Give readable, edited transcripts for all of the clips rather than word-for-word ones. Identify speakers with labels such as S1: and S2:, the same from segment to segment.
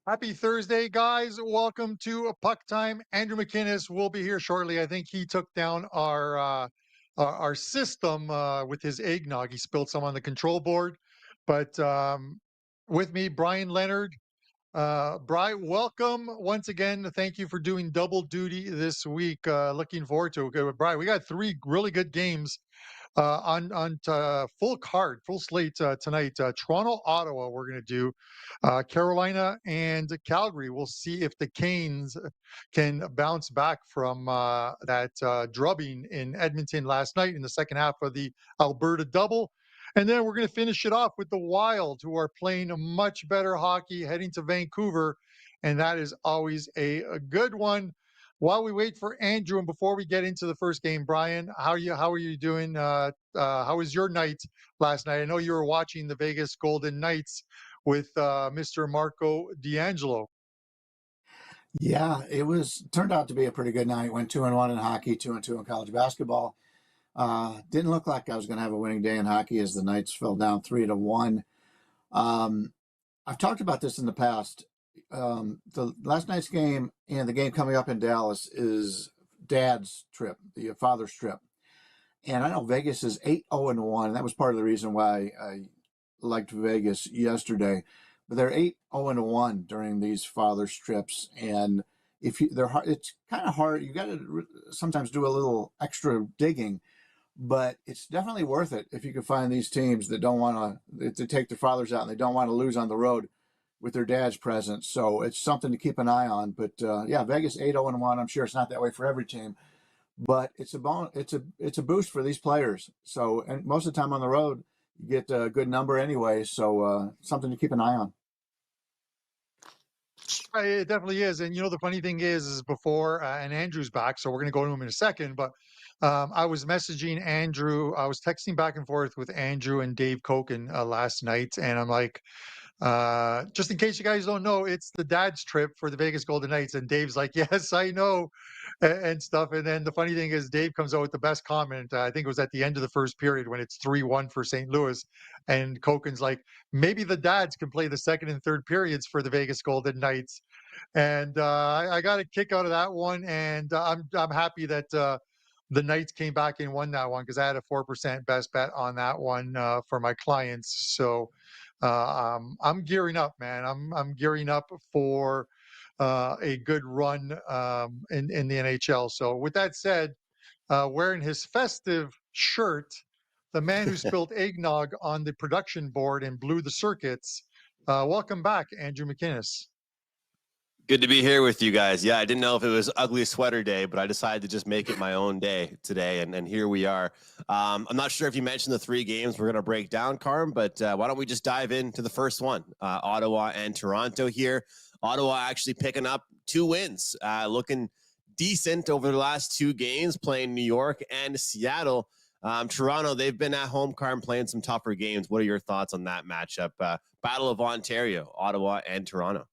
S1: Happy Thursday, guys. Welcome to a Puck Time. Andrew McInnes will be here shortly. I think he took down our system with his eggnog. He spilled some on the control board. But with me, Brian Leonard. Brian, welcome once again. Thank you for doing double duty this week. Looking forward to it. Okay, Brian, we got three really good games on full card, full slate tonight. Toronto, Ottawa, we're going to do Carolina and Calgary. We'll see if the Canes can bounce back from that drubbing in Edmonton last night in the second half of the Alberta double. And then we're going to finish it off with the Wild, who are playing a much better hockey, heading to Vancouver, and that is always a good one. While we wait for Andrew and before we get into the first game, Brian, how are you doing? How was your night last night? I know you were watching the Vegas Golden Knights with Mr. Marco D'Angelo.
S2: Yeah, it turned out to be a pretty good night. Went 2-1 in hockey, 2-2 in college basketball. Didn't look like I was going to have a winning day in hockey as the Knights fell down 3-1. I've talked about this in the past. The last night's game and the game coming up in Dallas is Dad's trip, the father's trip. And I know Vegas is 8-0-1. That was part of the reason why I liked Vegas yesterday. But they're 8-0-1 during these father's trips, and it's kind of hard. You got to sometimes do a little extra digging, but it's definitely worth it if you can find these teams that don't want to take their fathers out and they don't want to lose on the road with their dad's presence. So it's something to keep an eye on. But yeah, Vegas 8-0-1. I'm sure it's not that way for every team, but it's a boost for these players. So, and most of the time on the road, you get a good number anyway. So something to keep an eye on.
S1: It definitely is. And the funny thing is before, and Andrew's back, so we're going to go to him in a second. But I was messaging Andrew. I was texting back and forth with Andrew and Dave Koken last night, and I'm like, just in case you guys don't know, it's the dad's trip for the Vegas Golden Knights. And Dave's like, yes, I know, and stuff. And then the funny thing is, Dave comes out with the best comment. I think it was at the end of the first period when it's 3-1 for St. Louis. And Koken's like, maybe the dads can play the second and third periods for the Vegas Golden Knights. And I got a kick out of that one. And I'm happy that the Knights came back and won that one because I had a 4% best bet on that one for my clients. So I'm gearing up, man. I'm gearing up for a good run in the NHL. So with that said, wearing his festive shirt, the man who spilled eggnog on the production board and blew the circuits. Welcome back, Andrew McInnes.
S3: Good to be here with you guys. Yeah, I didn't know if it was ugly sweater day, but I decided to just make it my own day today, and here we are. I'm not sure if you mentioned the three games we're going to break down, Carm, but why don't we just dive into the first one, Ottawa and Toronto here. Ottawa actually picking up 2 wins, looking decent over the last 2 games, playing New York and Seattle. Toronto, they've been at home, Carm, playing some tougher games. What are your thoughts on that matchup? Battle of Ontario, Ottawa and Toronto.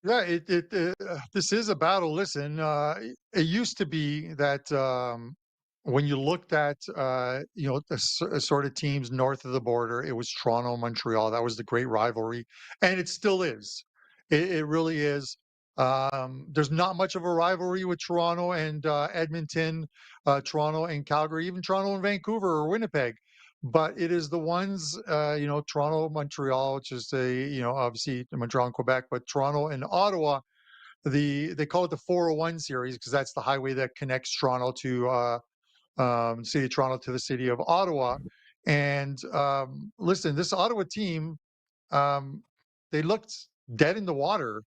S1: Yeah, this is a battle. Listen, it used to be that when you looked at the sort of teams north of the border, it was Toronto, Montreal. That was the great rivalry, and it still is. It really is. There's not much of a rivalry with Toronto and Edmonton, Toronto and Calgary, even Toronto and Vancouver or Winnipeg. But it is the ones, Toronto, Montreal, which is obviously Montreal and Quebec, but Toronto and Ottawa, they call it the 401 series because that's the highway that connects Toronto to city of Toronto to the city of Ottawa. And listen, this Ottawa team, they looked dead in the water.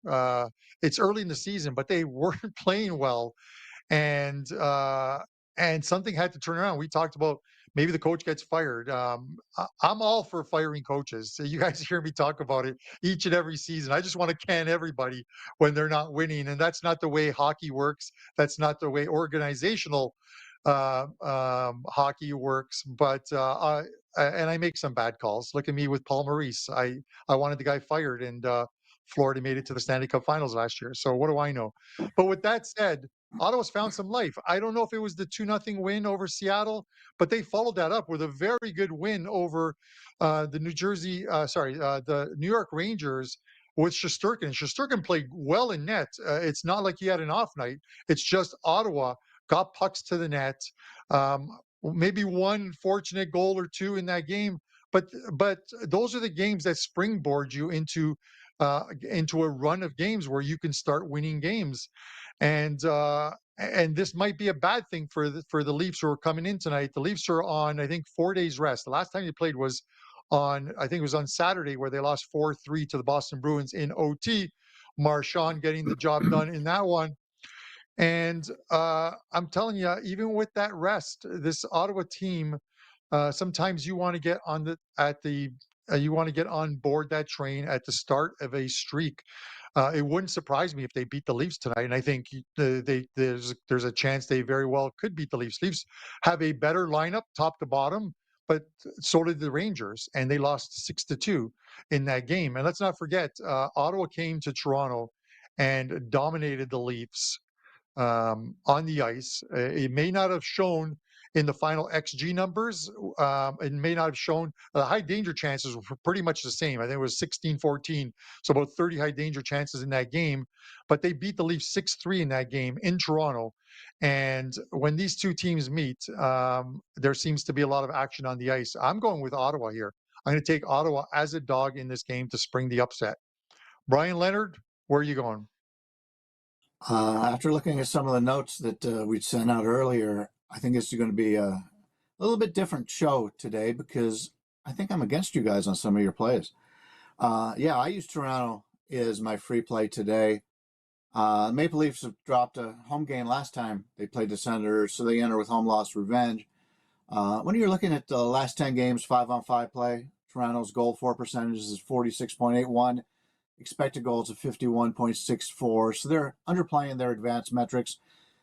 S1: It's early in the season, but they weren't playing well, and something had to turn around. We talked about maybe the coach gets fired. I'm all for firing coaches. So you guys hear me talk about it each and every season. I just want to can everybody when they're not winning, and that's not the way hockey works. That's not the way organizational hockey works. But and I make some bad calls. Look at me with Paul Maurice. I wanted the guy fired, and Florida made it to the Stanley Cup Finals last year. So what do I know? But with that said, Ottawa's found some life. I don't know if it was the 2-0 win over Seattle, but they followed that up with a very good win over the the New York Rangers with Shesterkin. Shesterkin played well in net. It's not like he had an off night. It's just Ottawa got pucks to the net. Maybe one fortunate goal or two in that game, but those are the games that springboard you into a run of games where you can start winning games. And this might be a bad thing for the Leafs who are coming in tonight. The Leafs are on, I think, 4 days rest. The last time they played was I think it was on Saturday, where they lost 4-3 to the Boston Bruins in OT. Marchand getting the job done in that one. And I'm telling you, even with that rest, this Ottawa team, sometimes you want to get on you want to get on board that train at the start of a streak. It wouldn't surprise me if they beat the Leafs tonight, and I think there's a chance they very well could beat the Leafs. Leafs have a better lineup, top to bottom, but so did the Rangers, and they lost 6-2 in that game. And let's not forget, Ottawa came to Toronto and dominated the Leafs on the ice. It may not have shown in the final XG numbers. It may not have shown the high danger chances were pretty much the same. I think it was 16-14, so about 30 high danger chances in that game. But they beat the Leafs 6-3 in that game in Toronto. And when these two teams meet, there seems to be a lot of action on the ice. I'm going with Ottawa here. I'm going to take Ottawa as a dog in this game to spring the upset. Brian Leonard, where are you going?
S2: After looking at some of the notes that we'd sent out earlier, I think it's going to be a little bit different show today because I think I'm against you guys on some of your plays. Yeah, I used Toronto as my free play today. Maple Leafs have dropped a home game last time they played the Senators, so they enter with home loss revenge. When you're looking at the last 10 games, 5-on-5 play, Toronto's goal for percentages is 46.81. Expected goals of 51.64. So they're underplaying their advanced metrics,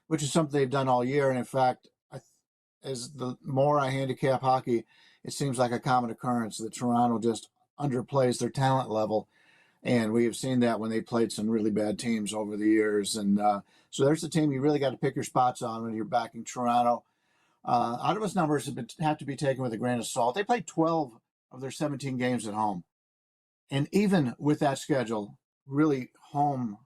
S2: which is something they've done all year. And in fact, as the more I handicap hockey, it seems like a common occurrence that Toronto just underplays their talent level. And we have seen that when they played some really bad teams over the years. And so there's a team you really got to pick your spots on when you're backing Toronto. Ottawa's numbers have to be taken with a grain of salt. They played 12 of their 17 games at home. And even with that schedule, really home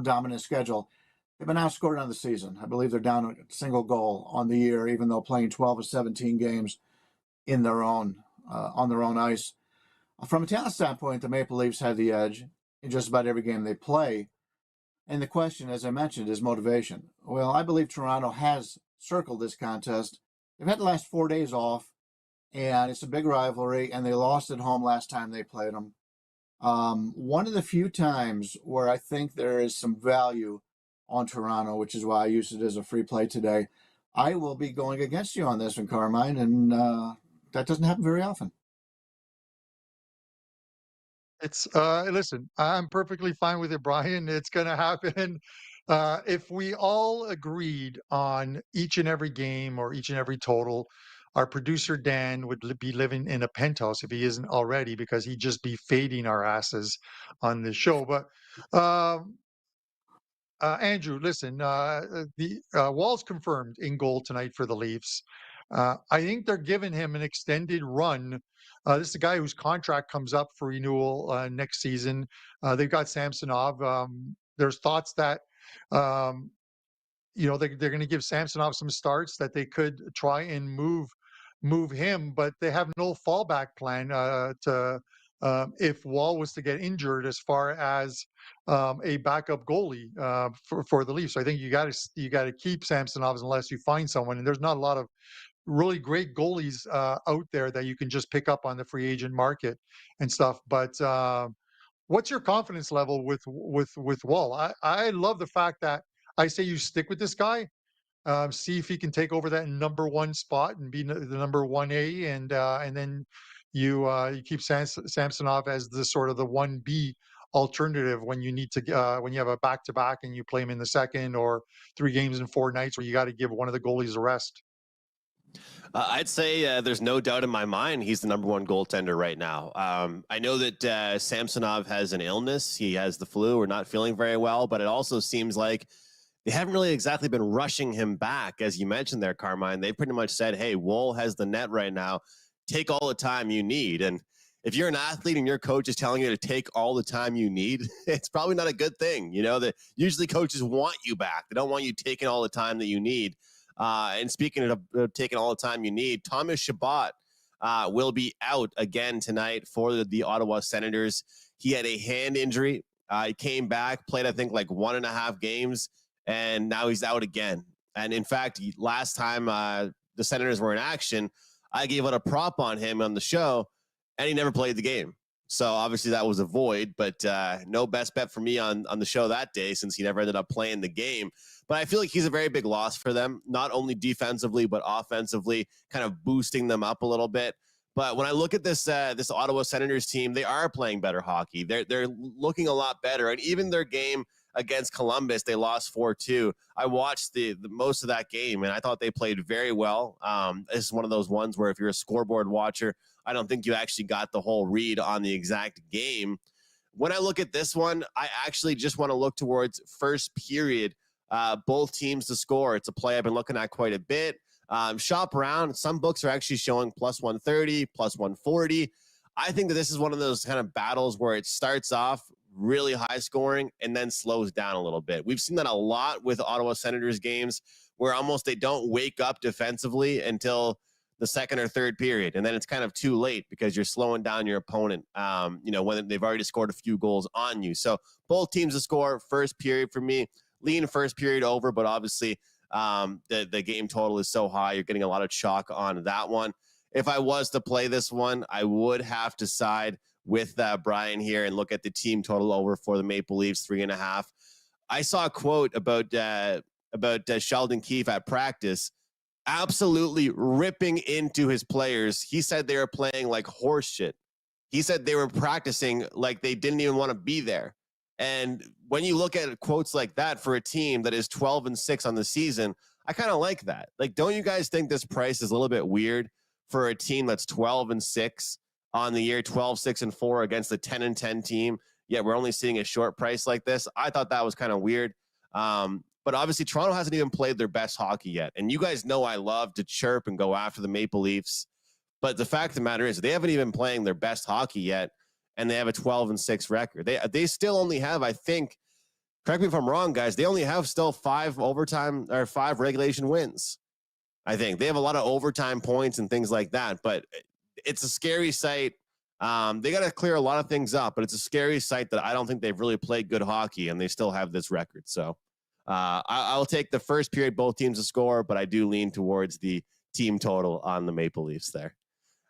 S2: dominant schedule, they've been outscored on the season. I believe they're down a single goal on the year, even though playing 12 of 17 games in their own on their own ice. From a talent standpoint, the Maple Leafs had the edge in just about every game they play. And the question, as I mentioned, is motivation. Well, I believe Toronto has circled this contest. They've had the last 4 days off, and it's a big rivalry, and they lost at home last time they played them. One of the few times where I think there is some value on Toronto, which is why I used it as a free play today. I will be going against you on this one, Carmine, and that doesn't happen very often.
S1: It's listen, I'm perfectly fine with it, Brian. It's going to happen. If we all agreed on each and every game or each and every total, our producer Dan would be living in a penthouse if he isn't already, because he'd just be fading our asses on this show. But Andrew, listen, the Wall's confirmed in goal tonight for the Leafs. I think they're giving him an extended run. This is a guy whose contract comes up for renewal next season. They've got Samsonov. There's thoughts that they're going to give Samsonov some starts, that they could try and move him, but they have no fallback plan to if Wall was to get injured as far as a backup goalie for the Leafs. So I think you got to keep Samsonov unless you find someone, and there's not a lot of really great goalies out there that you can just pick up on the free agent market and stuff. But what's your confidence level with Wall? I love the fact that I say you stick with this guy. See if he can take over that number one spot and be the number 1A, and then you keep Samsonov as the sort of the 1B alternative when you need to when you have a back-to-back and you play him in the second, or 3 games in 4 nights where you got to give one of the goalies a rest.
S3: I'd say there's no doubt in my mind he's the number one goaltender right now. I know that Samsonov has an illness. He has the flu or not feeling very well, but it also seems like they haven't really exactly been rushing him back, as you mentioned there, Carmine. They pretty much said, hey, Woll has the net right now. Take all the time you need. And if you're an athlete and your coach is telling you to take all the time you need, it's probably not a good thing. You know, that usually coaches want you back. They don't want you taking all the time that you need. And speaking of taking all the time you need, Thomas Chabot will be out again tonight for the Ottawa Senators. He had a hand injury. He came back, played, I think, like 1.5 games, and now he's out again. And in fact, last time the Senators were in action, I gave out a prop on him on the show, and he never played the game. So obviously that was a void, but no best bet for me on the show that day since he never ended up playing the game. But I feel like he's a very big loss for them, not only defensively, but offensively, kind of boosting them up a little bit. But when I look at this Ottawa Senators team, they are playing better hockey. They're looking a lot better. And even their game against Columbus, they lost 4-2. I watched the most of that game, and I thought they played very well. This is one of those ones where if you're a scoreboard watcher, I don't think you actually got the whole read on the exact game. When I look at this one, I actually just want to look towards first period, both teams to score. It's a play I've been looking at quite a bit. Shop around. Some books are actually showing plus 130, plus 140. I think that this is one of those kind of battles where it starts off really high scoring and then slows down a little bit. We've seen that a lot with Ottawa Senators games where almost they don't wake up defensively until the second or third period. And then it's kind of too late because you're slowing down your opponent, when they've already scored a few goals on you. So both teams to score first period for me, lean first period over, but obviously the game total is so high. You're getting a lot of chalk on that one. If I was to play this one, I would have to side with Bryan here and look at the team total over for the Maple Leafs, 3.5. I saw a quote about Sheldon Keefe at practice, absolutely ripping into his players. He said they were playing like horse shit. He said they were practicing like they didn't even want to be there. And when you look at quotes like that for a team that is 12-6 on the season, I kind of like that. Like, don't you guys think this price is a little bit weird for a team that's 12-6 on the year, 12-6-4 against the 10-10 team? Yet we're only seeing a short price like this. I thought that was kind of weird. But obviously Toronto hasn't even played their best hockey yet. And you guys know I love to chirp and go after the Maple Leafs. But the fact of the matter is they haven't even playing their best hockey yet. And they have a 12-6 record. They still only have, I think, correct me if I'm wrong, guys, they only have still 5 overtime or 5 regulation wins. I think they have a lot of overtime points and things like that, but it's a scary sight. They got to clear a lot of things up, but it's a scary sight that I don't think they've really played good hockey and they still have this record. So I'll take the first period, both teams to score, but I do lean towards the team total on the Maple Leafs there.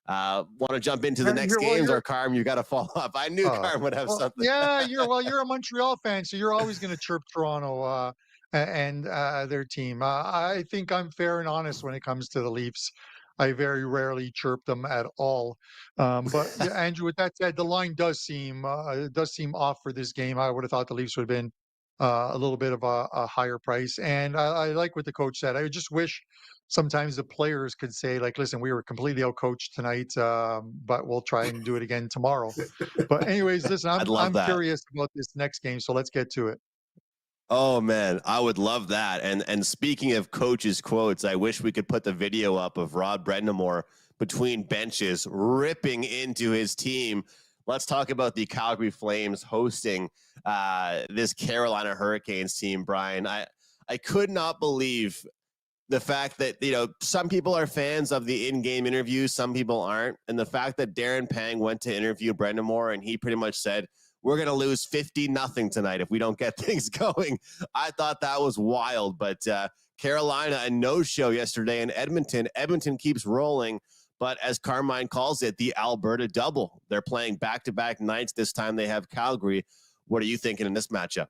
S3: Want to jump into the next games, or Carm, you got to follow up? I knew Carm would have something.
S1: Yeah, you're a Montreal fan, so you're always going to chirp Toronto and their team. I think I'm fair and honest when it comes to the Leafs. I very rarely chirp them at all. But yeah, Andrew, with that said, the line does seem off for this game. I would have thought the Leafs would have been a little bit of a higher price. And I like what the coach said. I just wish sometimes the players could say, like, listen, we were completely outcoached tonight, but we'll try and do it again tomorrow. But anyways, listen, I'm curious about this next game, so let's get to it.
S3: Oh, man, I would love that. And speaking of coaches' quotes, I wish we could put the video up of Rod Brind'Amour between benches ripping into his team. Let's talk about the Calgary Flames hosting this Carolina Hurricanes team, Bryan. I could not believe the fact that, some people are fans of the in-game interviews, some people aren't. And the fact that Darren Pang went to interview Brind'Amour and he pretty much said, we're going to lose 50-0 tonight if we don't get things going. I thought that was wild. But Carolina, a no-show yesterday in Edmonton. Edmonton keeps rolling. But as Carmine calls it, the Alberta double. They're playing back-to-back nights. This time they have Calgary. What are you thinking in this matchup?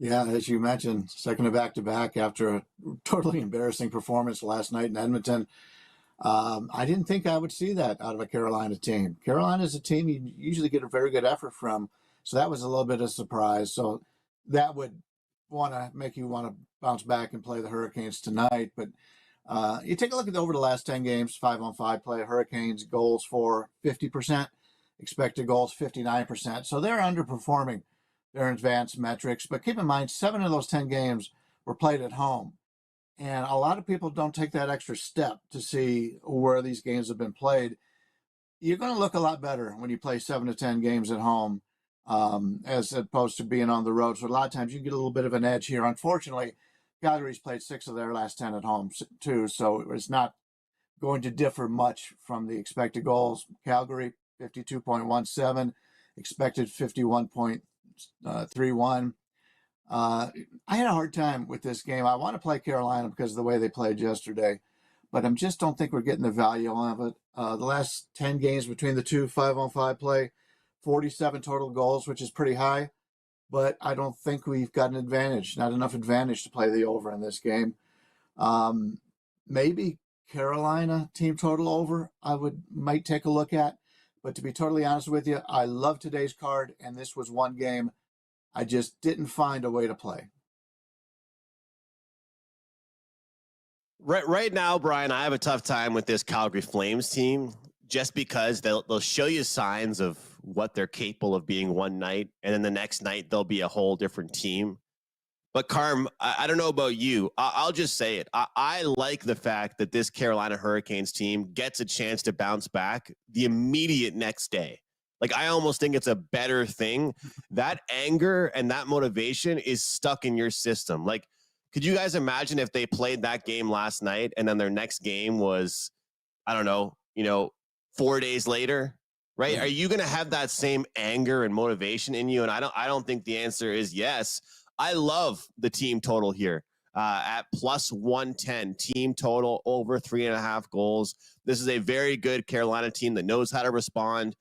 S2: Yeah, as you mentioned, second back-to-back after a totally embarrassing performance last night in Edmonton. I didn't think I would see that out of a Carolina team. Carolina is a team you usually get a very good effort from, so that was a little bit of a surprise. So that would make you want to bounce back and play the Hurricanes tonight. But you take a look at over the last 10 games, 5-on-5 play, Hurricanes goals for 50%, expected goals 59%. So they're underperforming their advanced metrics. But keep in mind, 7 of those 10 games were played at home. And a lot of people don't take that extra step to see where these games have been played. You're going to look a lot better when you play 7 to 10 games at home, as opposed to being on the road. So a lot of times you get a little bit of an edge here. Unfortunately, Calgary's played 6 of their last 10 at home too, so it's not going to differ much from the expected goals. Calgary 52.17, expected 51.31. I had a hard time with this game. I want to play Carolina because of the way they played yesterday, but I just don't think we're getting the value of it. The last 10 games between the two, 5-on-5 play, 47 total goals, which is pretty high, but I don't think we've got an advantage, not enough advantage to play the over in this game. Maybe Carolina team total over might take a look at, but to be totally honest with you, I love today's card, and this was one game I just didn't find a way to play.
S3: Right now, Brian, I have a tough time with this Calgary Flames team just because they'll show you signs of what they're capable of being one night, and then the next night they'll be a whole different team. But Carm, I don't know about you. I'll just say it. I like the fact that this Carolina Hurricanes team gets a chance to bounce back the immediate next day. Like, I almost think it's a better thing. That anger and that motivation is stuck in your system. Like, could you guys imagine if they played that game last night and then their next game was, I don't know, 4 days later, right? Are you going to have that same anger and motivation in you? And I don't think the answer is yes. I love the team total here at plus 110, team total over 3.5 goals. This is a very good Carolina team that knows how to respond,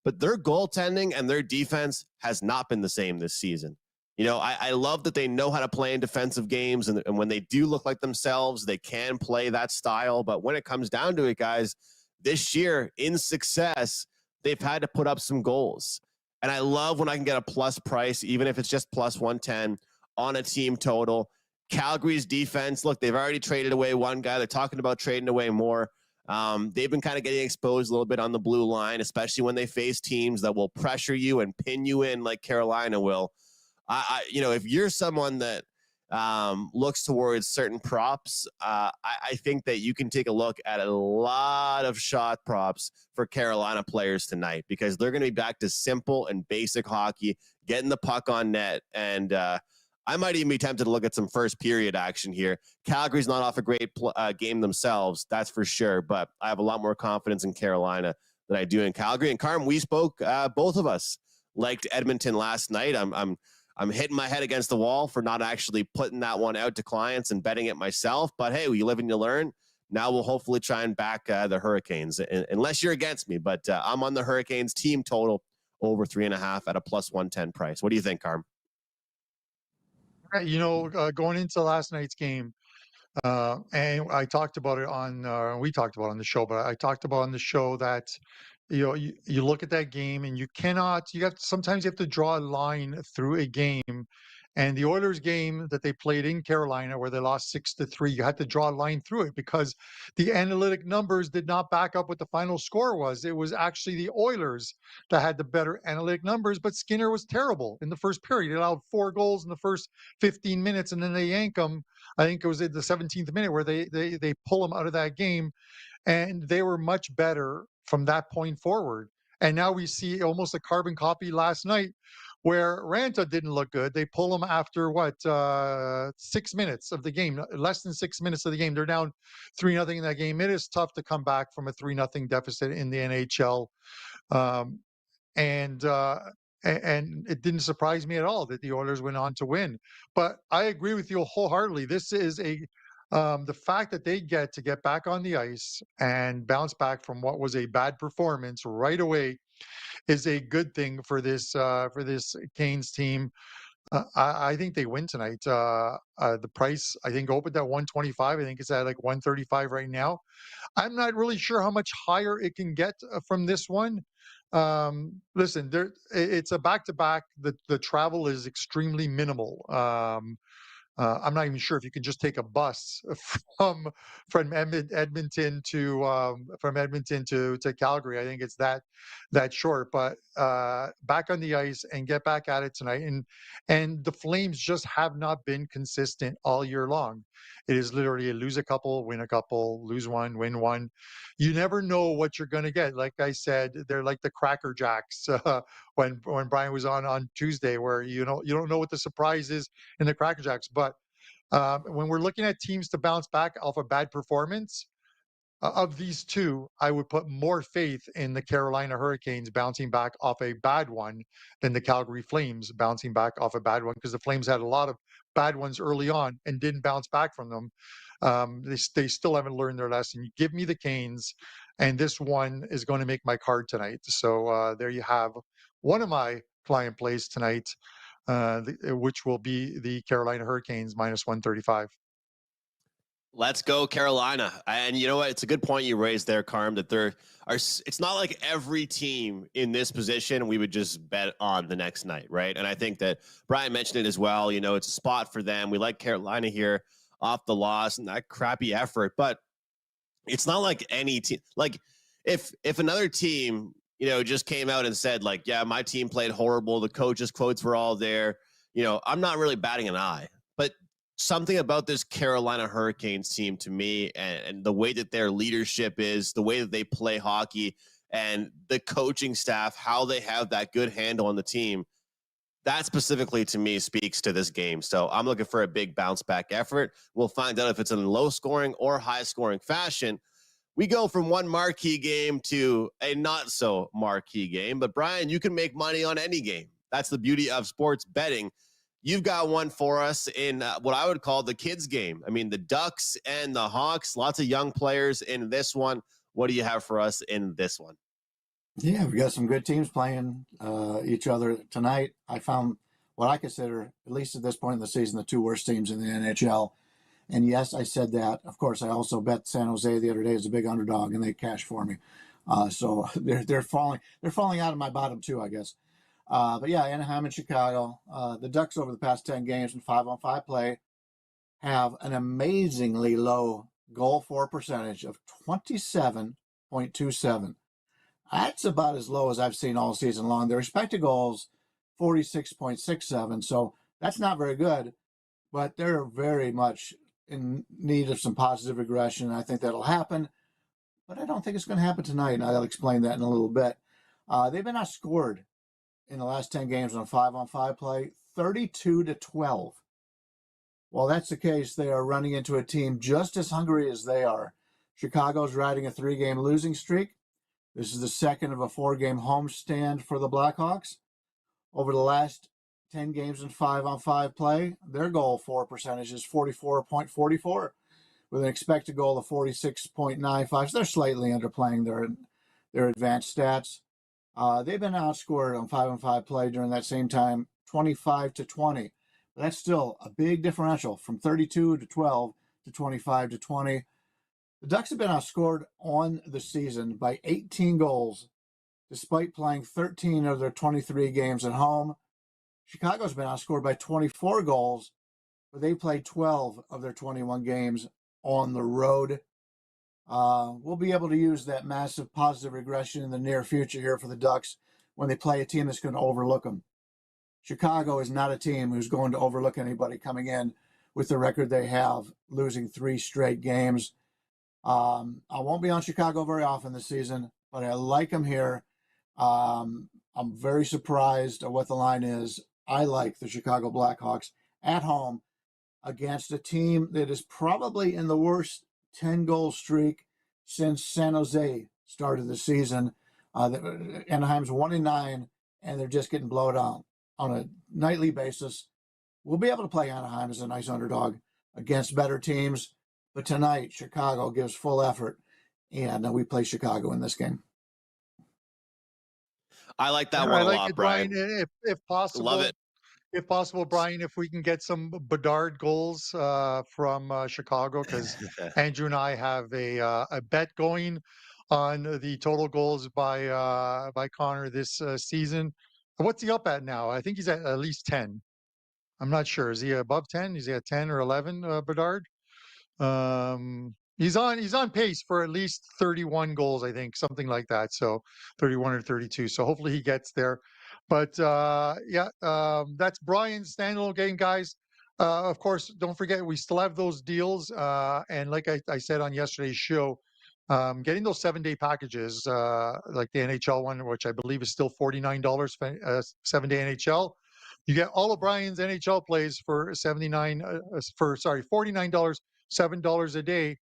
S3: but their goaltending and their defense has not been the same this season. I love that they know how to play in defensive games, and when they do look like themselves, they can play that style. But when it comes down to it, guys, this year in success, they've had to put up some goals. And I love when I can get a plus price, even if it's just plus 110 on a team total. Calgary's defense, look, they've already traded away one guy. They're talking about trading away more. They've been kind of getting exposed a little bit on the blue line, especially when they face teams that will pressure you and pin you in like Carolina will. If you're someone that looks towards certain props, I think that you can take a look at a lot of shot props for Carolina players tonight, because they're going to be back to simple and basic hockey, getting the puck on net. And I might even be tempted to look at some first period action here. Calgary's not off a great game themselves, that's for sure, but I have a lot more confidence in Carolina than I do in Calgary. And Carm, we spoke, both of us liked Edmonton last night. I'm hitting my head against the wall for not actually putting that one out to clients and betting it myself. But hey, you live and you learn. Now we'll hopefully try and back the Hurricanes, unless you're against me. But I'm on the Hurricanes team total over 3.5 at a plus 110 price. What do you think, Carm?
S1: Going into last night's game, and I talked about it we talked about it on the show, but I talked about on the show that, you look at that game and sometimes you have to draw a line through a game. And the Oilers game that they played in Carolina, where they lost 6-3, you had to draw a line through it because the analytic numbers did not back up what the final score was. It was actually the Oilers that had the better analytic numbers, but Skinner was terrible in the first period. He allowed 4 goals in the first 15 minutes, and then they yank him. I think it was in the 17th minute where they pull him out of that game, and they were much better from that point forward. And now we see almost a carbon copy last night, where Ranta didn't look good. They pull him after 6 minutes of the game, less than 6 minutes of the game. They're down 3-0 in that game. It is tough to come back from a 3-0 deficit in the NHL. Um, and it didn't surprise me at all that the Oilers went on to win. But I agree with you wholeheartedly. This is the fact that they get back on the ice and bounce back from what was a bad performance right away is a good thing for this Canes team. I think they win tonight. The price, I think, opened at 125. I think it's at like 135 right now. I'm not really sure how much higher it can get from this one. Listen, it's a back-to-back. The travel is extremely minimal. I'm not even sure if you can just take a bus from Edmonton to Calgary. I think it's that short. But back on the ice and get back at it tonight. And the Flames just have not been consistent all year long. It is literally a lose a couple, win a couple, lose one, win one. You never know what you're going to get. Like I said, they're like the Cracker Jacks when Brian was on Tuesday, where you don't know what the surprise is in the Cracker Jacks. But when we're looking at teams to bounce back off a bad performance, of these two, I would put more faith in the Carolina Hurricanes bouncing back off a bad one than the Calgary Flames bouncing back off a bad one, because the Flames had a lot of bad ones early on and didn't bounce back from them. They still haven't learned their lesson. You give me the Canes, and this one is going to make my card tonight. So there you have one of my client plays tonight, which will be the Carolina Hurricanes minus 135.
S3: Let's go Carolina. And you know what? It's a good point you raised there, Carm, that it's not like every team in this position we would just bet on the next night, right? And I think that Brian mentioned it as well. It's a spot for them. We like Carolina here off the loss and that crappy effort, but it's not like any team. Like if another team, just came out and said like, yeah, my team played horrible, the coaches' quotes were all there, I'm not really batting an eye. But something about this Carolina Hurricanes team to me, and the way that their leadership is, the way that they play hockey, and the coaching staff, how they have that good handle on the team, that specifically to me speaks to this game. So I'm looking for a big bounce back effort. We'll find out if it's in low scoring or high scoring fashion. We go from one marquee game to a not so marquee game. But Brian, you can make money on any game. That's the beauty of sports betting. You've got one for us in what I would call the kids game. I mean, the Ducks and the Hawks, lots of young players in this one. What do you have for us in this one?
S2: Yeah, we got some good teams playing each other tonight. I found what I consider, at least at this point in the season, the two worst teams in the NHL. And yes, I said that. Of course, I also bet San Jose the other day as a big underdog, and they cashed for me. So they're falling out of my bottom two, I guess. But yeah, Anaheim and Chicago. The Ducks over the past 10 games in 5-on-5 play have an amazingly low goal for percentage of 27.27. That's about as low as I've seen all season long. Their respective goals, 46.67. So that's not very good, but they're very much in need of some positive regression. I think that'll happen, but I don't think it's going to happen tonight, and I'll explain that in a little bit. They've been outscored in the last 10 games on 5-on-5 play, 32-12. While that's the case, they are running into a team just as hungry as they are. Chicago's riding a 3-game losing streak. This is the second of a 4-game homestand for the Blackhawks. Over the last 10 games in 5-on-5 play, their goal for percentage is 44.44, with an expected goal of 46.95. So they're slightly underplaying their advanced stats. They've been outscored on 5-on-5 play during that same time, 25-20. But that's still a big differential from 32-12 to 25-20. The Ducks have been outscored on the season by 18 goals, despite playing 13 of their 23 games at home. Chicago's been outscored by 24 goals, but they played 12 of their 21 games on the road. We'll be able to use that massive positive regression in the near future here for the Ducks when they play a team that's going to overlook them. Chicago is not a team who's going to overlook anybody coming in with the record they have, losing 3 straight games. I won't be on Chicago very often this season, but I like them here. I'm very surprised at what the line is. I like the Chicago Blackhawks at home against a team that is probably in the worst 10-goal streak since San Jose started the season. Anaheim's 1-9, and they're just getting blown out on a nightly basis. We'll be able to play Anaheim as a nice underdog against better teams. But tonight, Chicago gives full effort, and we play Chicago in this game.
S3: I like that one a lot, Brian.
S1: If possible,
S3: Love it.
S1: If possible, Brian, if we can get some Bedard goals from Chicago, because Andrew and I have a bet going on the total goals by Connor this season. What's he up at now? I think he's at least 10. I'm not sure. Is he above 10? Is he at 10 or 11, Bedard? He's on pace for at least 31 goals, I think, something like that. So 31 or 32. So hopefully he gets there. But yeah, that's Brian's standalone game, guys. Of course, don't forget we still have those deals. And like I said on yesterday's show, getting those 7-day packages, like the NHL one, which I believe is still $49 for 7-day NHL. You get all of Brian's NHL plays for $49, $7 a day.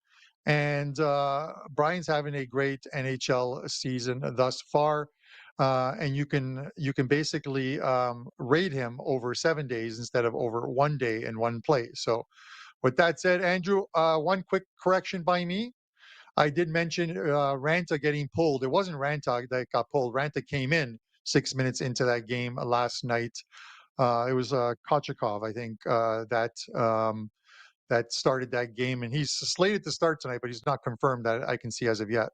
S1: And Brian's having a great NHL season thus far. And you can basically rate him over 7 days instead of over 1 day and one play. So with that said, Andrew, one quick correction by me. I did mention Ranta getting pulled. It wasn't Ranta that got pulled. Ranta came in 6 minutes into that game last night. It was Kochekov, I think, that started that game, and he's slated to start tonight, but he's not confirmed that I can see as of yet.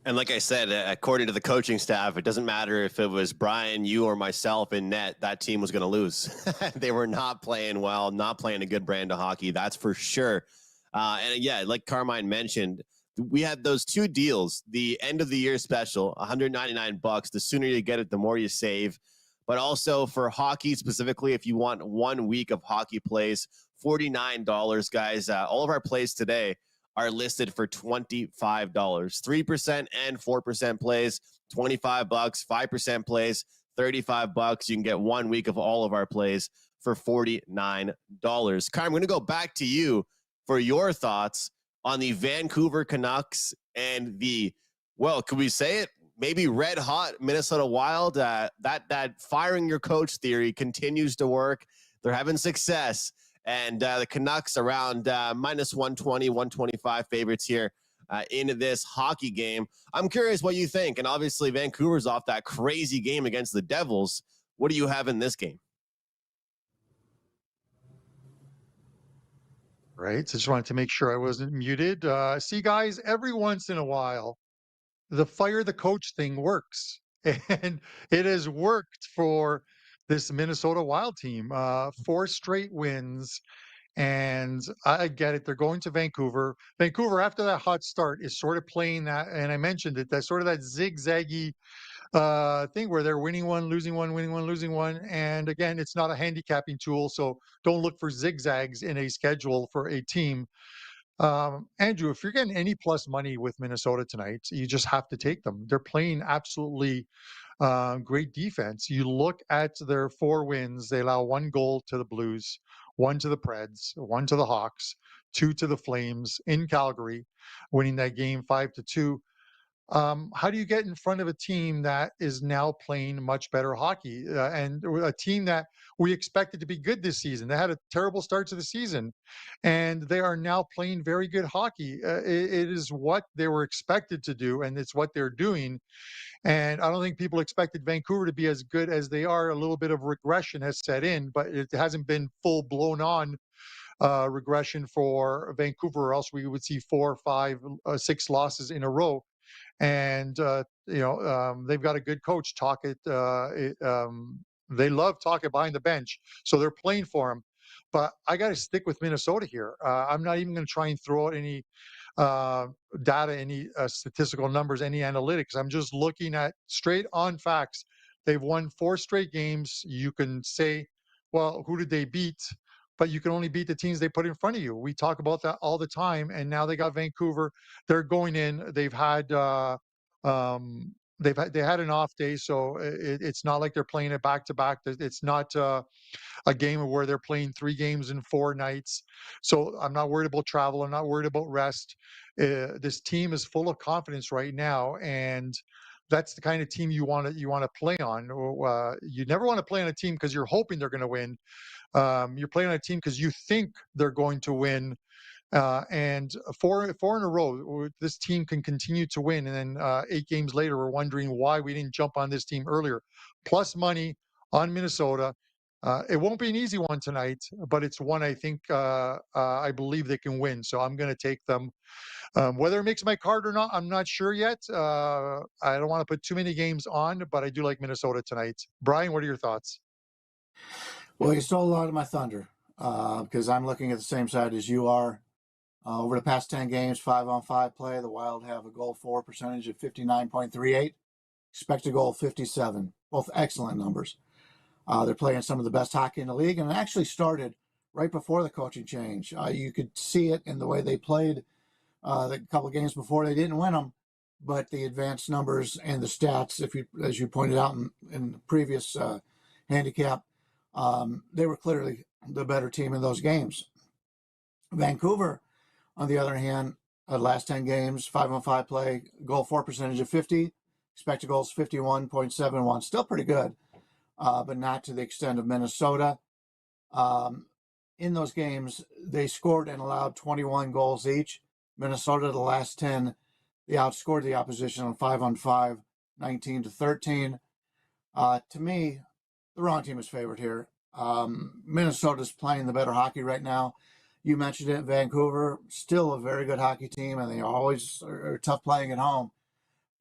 S3: And like I said, according to the coaching staff, it doesn't matter if it was Brian, you, or myself in net, that team was going to lose. They were not playing well, not playing a good brand of hockey, that's for sure. And yeah, like Carmine mentioned, we had those two deals, the end of the year special, $199. The sooner you get it, the more you save. But also for hockey specifically, if you want 1 week of hockey plays, $49, guys. All of our plays today are listed for $25. 3% and 4% plays, $25. 5% plays, $35. You can get 1 week of all of our plays for $49. Carm, I'm going to go back to you for your thoughts on the Vancouver Canucks and the, well, could we say it? Maybe red hot Minnesota Wild. That firing your coach theory continues to work. They're having success. And the Canucks around minus 120, 125 favorites here in this hockey game. I'm curious what you think. And obviously Vancouver's off that crazy game against the Devils. What do you have in this game?
S1: Right. So just wanted to make sure I wasn't muted. See, guys, every once in a while, the fire the coach thing works. And it has worked for this Minnesota Wild team. 4 straight wins. And I get it. They're going to Vancouver. Vancouver, after that hot start, is sort of playing that, and I mentioned it, that sort of that zigzaggy thing where they're winning one, losing one, winning one, losing one. And again, it's not a handicapping tool, so don't look for zigzags in a schedule for a team. Andrew, if you're getting any plus money with Minnesota tonight, you just have to take them. They're playing absolutely great defense. You look at their 4 wins, they allow 1 goal to the Blues, 1 to the Preds, 1 to the Hawks, 2 to the Flames in Calgary, winning that game 5-2. How do you get in front of a team that is now playing much better hockey and a team that we expected to be good this season? They had a terrible start to the season, and they are now playing very good hockey. It is what they were expected to do, and it's what they're doing. And I don't think people expected Vancouver to be as good as they are. A little bit of regression has set in, but it hasn't been full blown on regression for Vancouver, or else we would see 4, 5, 6 losses in a row. And they've got a good coach. They love talking behind the bench, so they're playing for him. But I got to stick with Minnesota here. I'm not even going to try and throw out any data, any statistical numbers, any analytics. I'm just looking at straight on facts. They've won 4 straight games. You can say, well, who did they beat? But you can only beat the teams they put in front of you. We talk about that all the time. And now they got Vancouver. They're going in. They had an off day, so it's not like they're playing it back to back. It's not a game where they're playing 3 games in 4 nights. So I'm not worried about travel. I'm not worried about rest. This team is full of confidence right now, and that's the kind of team you want to play on. You never want to play on a team because you're hoping they're going to win. You're playing on a team because you think they're going to win. And four in a row, this team can continue to win. And then 8 games later, we're wondering why we didn't jump on this team earlier. Plus money on Minnesota. It won't be an easy one tonight, but it's one I think I believe they can win. So I'm going to take them. Whether it makes my card or not, I'm not sure yet. I don't want to put too many games on, but I do like Minnesota tonight. Brian, what are your thoughts?
S2: Well, you stole a lot of my thunder because I'm looking at the same side as you are. Over the past 10 games, 5-on-5 play, the Wild have a goal for percentage of 59.38, expected goal 57, both excellent numbers. They're playing some of the best hockey in the league, and it actually started right before the coaching change. You could see it in the way they played the couple of games before. They didn't win them, but the advanced numbers and the stats, as you pointed out in the previous handicap, they were clearly the better team in those games. Vancouver, on the other hand, last 10 games, 5-on-5 play, goal for percentage of 50, expected goals 51.71, still pretty good, but not to the extent of Minnesota. In those games, they scored and allowed 21 goals each. Minnesota, the last 10, they outscored the opposition on 5-on-5, 19-13. To me, the wrong team is favored here. Minnesota's playing the better hockey right now. You mentioned it, Vancouver, still a very good hockey team, and they always are tough playing at home.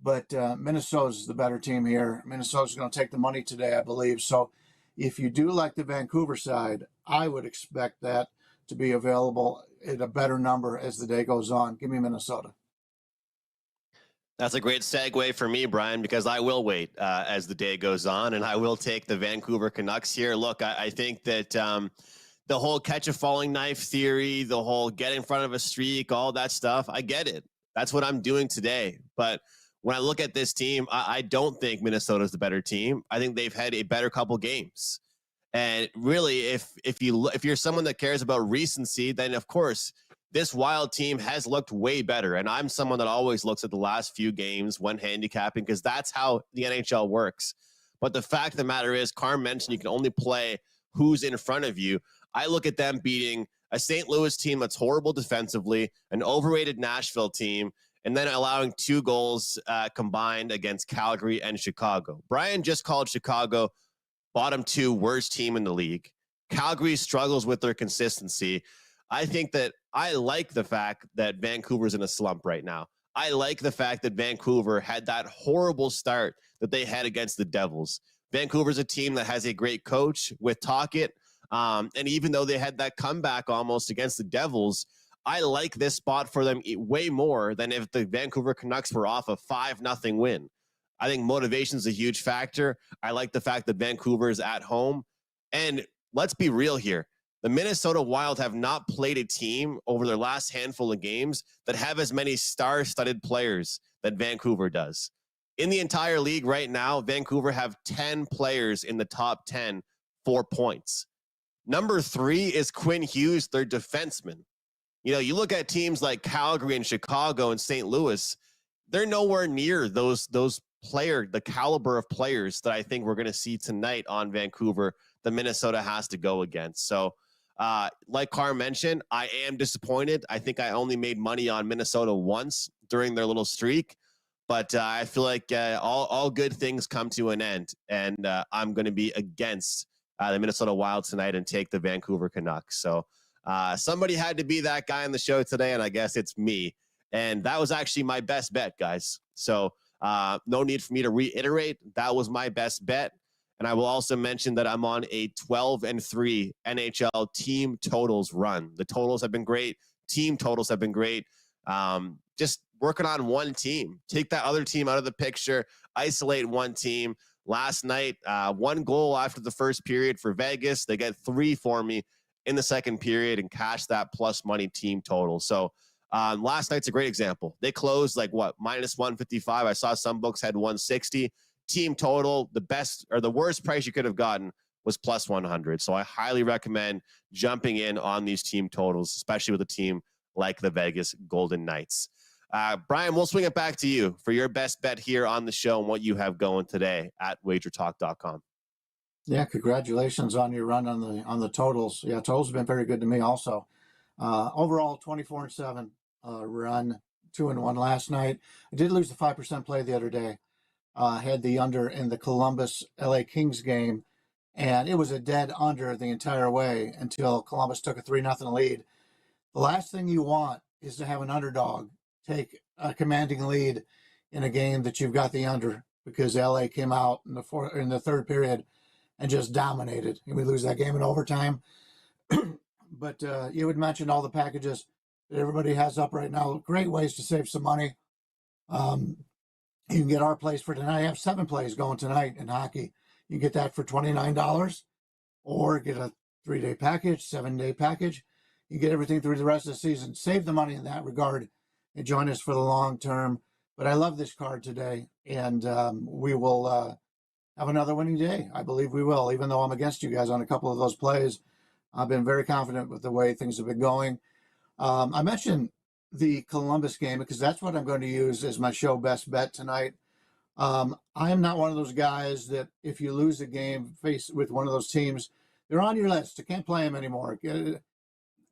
S2: But Minnesota's the better team here. Minnesota's going to take the money today, I believe. So if you do like the Vancouver side, I would expect that to be available at a better number as the day goes on. Give me Minnesota.
S3: That's a great segue for me, Brian, because I will wait as the day goes on, and I will take the Vancouver Canucks here. Look, I think that the whole catch a falling knife theory, the whole get in front of a streak, all that stuff, I get it. That's what I'm doing today. But when I look at this team, I don't think Minnesota's the better team. I think they've had a better couple games. And really, if you're someone that cares about recency, then of course this Wild team has looked way better. And I'm someone that always looks at the last few games when handicapping, because that's how the NHL works. But the fact of the matter is, Carm mentioned you can only play who's in front of you. I look at them beating a St. Louis team that's horrible defensively, an overrated Nashville team, and then allowing 2 goals combined against Calgary and Chicago. Brian just called Chicago bottom 2 worst team in the league. Calgary struggles with their consistency. I think that I like the fact that Vancouver's in a slump right now. I like the fact that Vancouver had that horrible start that they had against the Devils. Vancouver's a team that has a great coach with Tocchet. And even though they had that comeback almost against the Devils, I like this spot for them way more than if the Vancouver Canucks were off a 5-0 win. I think motivation is a huge factor. I like the fact that Vancouver is at home. And let's be real here. The Minnesota Wild have not played a team over their last handful of games that have as many star-studded players that Vancouver does. In the entire league right now, Vancouver have 10 players in the top 10 for points. Number 3 is Quinn Hughes, their defenseman. You know, you look at teams like Calgary and Chicago and St. Louis, they're nowhere near those the caliber of players that I think we're going to see tonight on Vancouver that Minnesota has to go against. So, like Carr mentioned, I am disappointed. I think I only made money on Minnesota once during their little streak, but I feel like all good things come to an end, and I'm going to be against the Minnesota Wild tonight and take the Vancouver Canucks. So somebody had to be that guy on the show today, and I guess it's me. And that was actually my best bet, guys. So no need for me to reiterate. That was my best bet. And I will also mention that I'm on a 12-3 NHL team totals run. The totals have been great. Team totals have been great. Just working on one team. Take that other team out of the picture. Isolate one team. Last night, 1 goal after the first period for Vegas. They get 3 for me in the second period and cash that plus money team total. So last night's a great example. They closed like minus 155. I saw some books had 160. Team total, the best or the worst price you could have gotten was plus 100. So I highly recommend jumping in on these team totals, especially with a team like the Vegas Golden Knights. Brian, we'll swing it back to you for your best bet here on the show and what you have going today at WagerTalk.com.
S2: Yeah, congratulations on your run on the totals. Yeah, totals have been very good to me also. Overall, 24-7 run, 2-1 last night. I did lose the 5% play the other day. Had the under in the Columbus LA Kings game, and it was a dead under the entire way until Columbus took a 3-0 lead. The last thing you want is to have an underdog take a commanding lead in a game that you've got the under, because LA came out in the third period and just dominated. And we lose that game in overtime. But you had mentioned all the packages that everybody has up right now. Great ways to save some money. You can get our plays for tonight. I have 7 plays going tonight in hockey. You can get that for $29 or get a 3-day package, 7-day package. You get everything through the rest of the season. Save the money in that regard and join us for the long term. But I love this card today, and we will have another winning day. I believe we will, even though I'm against you guys on a couple of those plays. I've been very confident with the way things have been going. I mentioned the Columbus game because that's what I'm going to use as my show best bet tonight. I am not one of those guys that if you lose a game face with one of those teams, they're on your list. You can't play them anymore.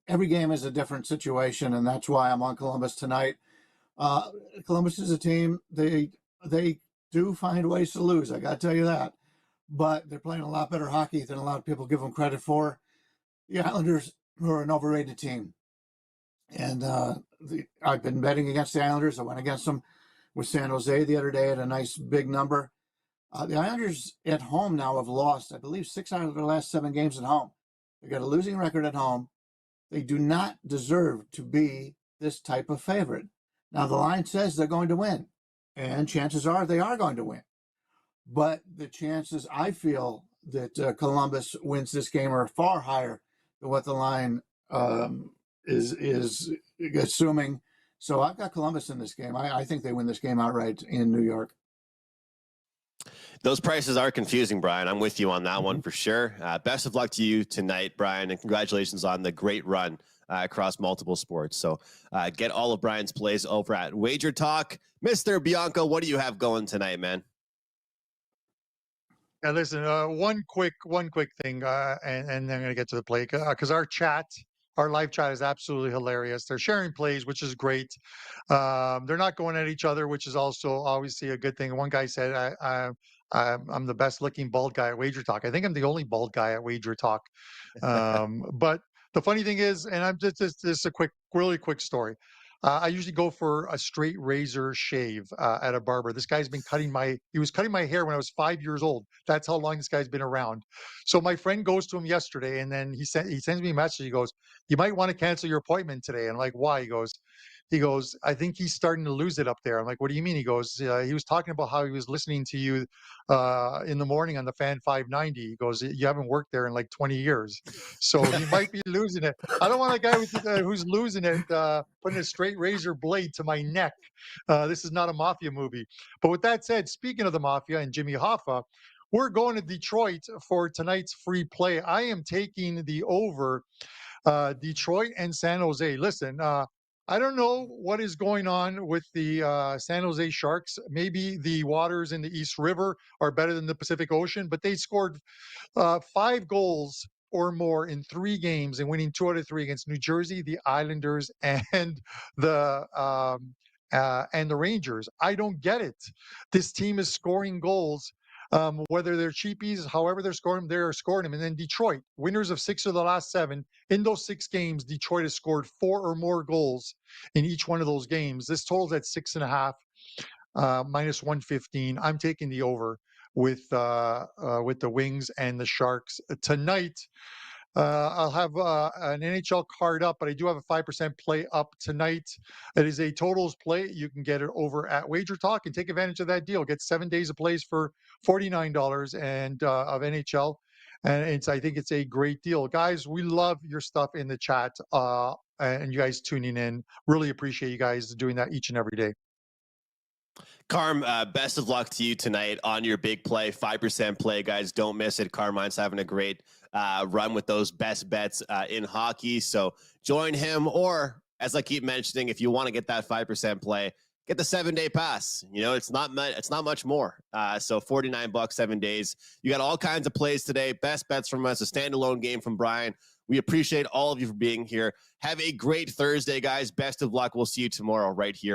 S2: Every game is a different situation, and that's why I'm on Columbus tonight. Columbus is a team, they do find ways to lose, I got to tell you that. But they're playing a lot better hockey than a lot of people give them credit for. The Islanders are an overrated team. And I've been betting against the Islanders. I went against them with San Jose the other day at a nice big number. The Islanders at home now have lost, I believe, 6 out of their last 7 games at home. They got a losing record at home. They do not deserve to be this type of favorite. Now, the line says they're going to win, and chances are they are going to win. But the chances, I feel, that Columbus wins this game are far higher than what the line is assuming. So I've got Columbus in this game. I think they win this game outright in New York.
S3: Those prices are confusing, Brian. I'm with you on that one for sure. Best of luck to you tonight, Brian, and congratulations on the great run across multiple sports. So get all of Brian's plays over at WagerTalk. Mr. Bianco, what do you have going tonight, man?
S1: Yeah, listen, one quick thing, and then I'm going to get to the play because our live chat is absolutely hilarious. They're sharing plays, which is great. They're not going at each other, which is also obviously a good thing. One guy said, I'm the best looking bald guy at WagerTalk. I think I'm the only bald guy at WagerTalk. But the funny thing is, and I'm just this is a really quick story. I usually go for a straight razor shave at a barber. This guy's been he was cutting my hair when I was 5 years old. That's how long this guy's been around. So my friend goes to him yesterday, and then he sends me a message. He goes, "You might want to cancel your appointment today." And I'm like, "Why?" He goes, "I think he's starting to lose it up there." I'm like, "What do you mean?" He goes, "He was talking about how he was listening to you in the morning on the Fan 590." He goes, "You haven't worked there in like 20 years, so he might be losing it." I don't want a guy who's losing it, putting a straight razor blade to my neck. This is not a mafia movie. But with that said, speaking of the mafia and Jimmy Hoffa, we're going to Detroit for tonight's free play. I am taking the over Detroit and San Jose. Listen, I don't know what is going on with the San Jose Sharks. Maybe the waters in the East River are better than the Pacific Ocean, but they scored 5 goals or more in 3 games and winning 2 out of 3 against New Jersey, the Islanders, and the Rangers. I don't get it. This team is scoring goals. Whether they're cheapies, however they're scoring them. And then Detroit, winners of 6 of the last 7. In those 6 games, Detroit has scored 4 or more goals in each one of those games. This totals at 6.5, minus 115. I'm taking the over with the Wings and the Sharks tonight. I'll have an NHL card up, but I do have a 5% play up tonight. It is a totals play. You can get it over at WagerTalk and take advantage of that deal. Get 7 days of plays for $49 and of NHL. And I think it's a great deal. Guys, we love your stuff in the chat and you guys tuning in. Really appreciate you guys doing that each and every day.
S3: Carm, best of luck to you tonight on your big play, 5% play, guys. Don't miss it. Carmine's having a great run with those best bets in hockey. So join him, or as I keep mentioning, if you want to get that 5% play, get the 7-day pass. You know, it's not much more. So $49, 7 days. You got all kinds of plays today. Best bets from us, a standalone game from Brian. We appreciate all of you for being here. Have a great Thursday, guys. Best of luck. We'll see you tomorrow right here